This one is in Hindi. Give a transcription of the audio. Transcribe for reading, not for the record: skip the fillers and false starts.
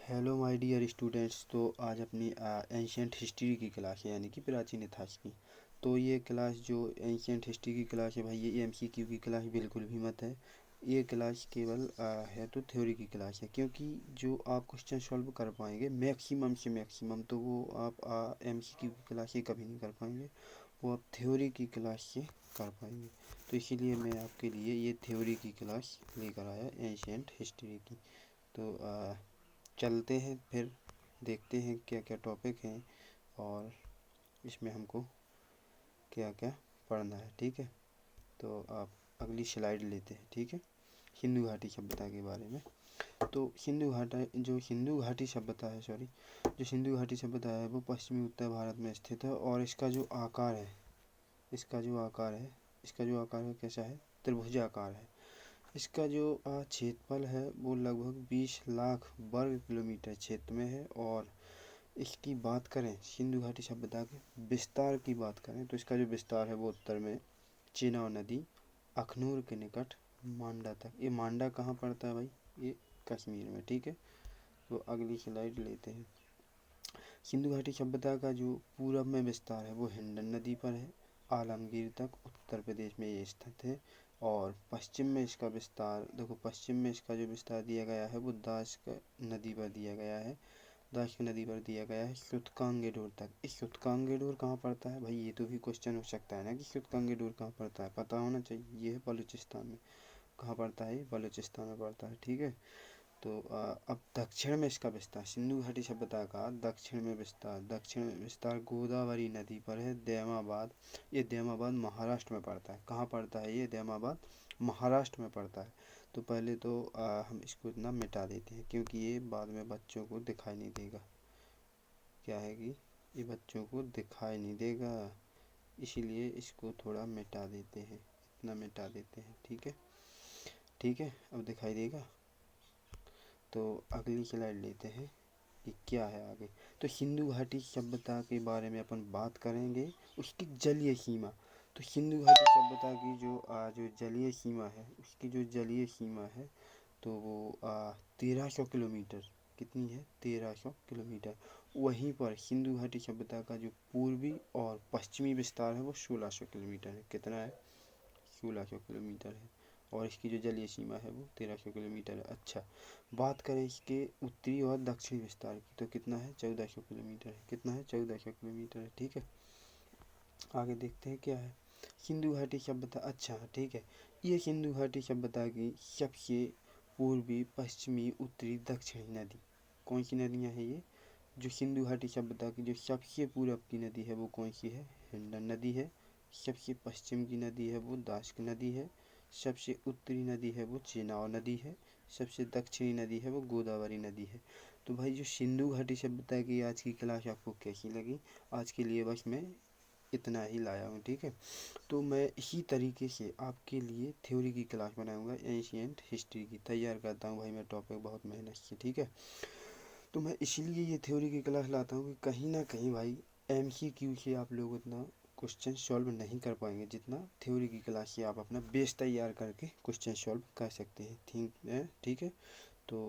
Hello my dear students. तो आज अपनी एंशियंट हिस्ट्री की क्लास है, यानी कि प्राचीन इतिहास की। तो ये क्लास जो एंशियंट हिस्ट्री की क्लास है भाई, ये एमसीक्यू की क्लास बिल्कुल भी मत है। ये क्लास केवल है तो थ्योरी की क्लास है, क्योंकि जो आप क्वेश्चन सॉल्व कर पाएंगे मैक्सिमम से मैक्सिमम, तो वो आप एमसीक्यू की क्लास से कभी नहीं कर पाएंगे, वो आप थ्योरी की क्लास से कर पाएंगे। तो इसीलिए मैं आपके लिए ये थ्योरी की क्लास लेकर आया एंशियंट हिस्ट्री की। तो चलते हैं फिर, देखते हैं क्या क्या टॉपिक हैं और इसमें हमको क्या क्या पढ़ना है। ठीक है, तो आप अगली स्लाइड लेते हैं। ठीक है, सिंधु घाटी सभ्यता के बारे में। तो सिंधु घाटी सभ्यता है, जो सिंधु घाटी सभ्यता है वो पश्चिमी उत्तर भारत में स्थित है। और इसका जो आकार है कैसा है, त्रिभुजाकार है। इसका जो क्षेत्रफल है वो लगभग 20 लाख वर्ग किलोमीटर क्षेत्र में है। और इसकी बात करें, सिंधु घाटी सभ्यता के विस्तार की बात करें, तो इसका जो विस्तार है वो उत्तर में चेनाब नदी, अखनूर के निकट मांडा तक। ये मांडा कहाँ पड़ता है भाई, ये कश्मीर में। ठीक है, तो अगली स्लाइड लेते हैं। सिंधु घाटी सभ्यता का जो पूरब में विस्तार है वो हिंडन नदी पर है, आलमगीर तक उत्तर प्रदेश में ये स्थित है। और पश्चिम में इसका विस्तार देखो, पश्चिम में इसका जो विस्तार दिया गया है वो नदी पर दिया गया है, दाश नदी पर दिया गया है सुतकांगेडोर तक। इस सुतकांगेडोर कहाँ पड़ता है भाई, ये तो भी क्वेश्चन हो सकता है ना कि सुतकांगेडोर कहाँ पड़ता है, पता होना चाहिए। ये है बलूचिस्तान में। कहाँ पड़ता है, बलूचिस्तान में पड़ता है। ठीक है, तो अब दक्षिण में इसका विस्तार, सिंधु घाटी सभ्यता का दक्षिण में विस्तार गोदावरी नदी पर है, दैमाबाद। ये दैमाबाद महाराष्ट्र में पड़ता है। कहाँ पड़ता है ये दैमाबाद, महाराष्ट्र में पड़ता है। तो पहले तो हम इसको इतना मिटा देते हैं, क्योंकि ये बाद में बच्चों को दिखाई नहीं देगा। क्या है कि ये बच्चों को दिखाई नहीं देगा, इसीलिए इसको थोड़ा मिटा देते हैं, इतना मिटा देते हैं। ठीक है, ठीक है, अब दिखाई देगा। तो अगली स्लाइड लेते हैं कि क्या है आगे। तो सिंधु घाटी सभ्यता के बारे में अपन बात करेंगे, उसकी जलीय सीमा। तो सिंधु घाटी सभ्यता की जो जलीय सीमा है, उसकी जो जलीय सीमा है तो वो 1300 किलोमीटर, कितनी है, 1300 किलोमीटर। वहीं पर सिंधु घाटी सभ्यता का जो पूर्वी और पश्चिमी विस्तार है वो 1600 किलोमीटर है। कितना है, 1600 किलोमीटर है। और इसकी जो जलीय सीमा है वो 1300 किलोमीटर है। अच्छा, बात करें इसके उत्तरी और दक्षिणी विस्तार की, तो कितना है, 1400 किलोमीटर है। कितना है, 1400 किलोमीटर है। ठीक है, आगे देखते हैं क्या है सिंधु घाटी सभ्यता। अच्छा ठीक है, ये सिंधु घाटी सभ्यता की सबसे पूर्वी, पश्चिमी, उत्तरी, दक्षिणी नदी कौन सी नदियाँ हैं ये, जो सिंधु घाटी सभ्यता की जो सबसे पूरब की नदी है वो कौन सी है, हिंडन नदी है। सबसे पश्चिम की नदी है वो दाश्क नदी है। सबसे उत्तरी नदी है वो चेनाब नदी है। सबसे दक्षिणी नदी है वो गोदावरी नदी है। तो भाई जो सिंधु घाटी सभ्यता की आज की क्लास आपको कैसी लगी, आज के लिए बस मैं इतना ही लाया हूँ। ठीक है, तो मैं इसी तरीके से आपके लिए थ्योरी की क्लास बनाऊंगा, एंशियंट हिस्ट्री की तैयार करता हूँ भाई मैं टॉपिक बहुत मेहनत से। ठीक है, तो मैं इसलिए ये थ्योरी की क्लास लाता हूँ कि कहीं ना कहीं भाई एमसीक्यू से आप लोग उतना क्वेश्चन सॉल्व नहीं कर पाएंगे, जितना थ्योरी की क्लास से आप अपना बेस तैयार करके क्वेश्चन सॉल्व कर सकते हैं। ठीक है, ठीक है।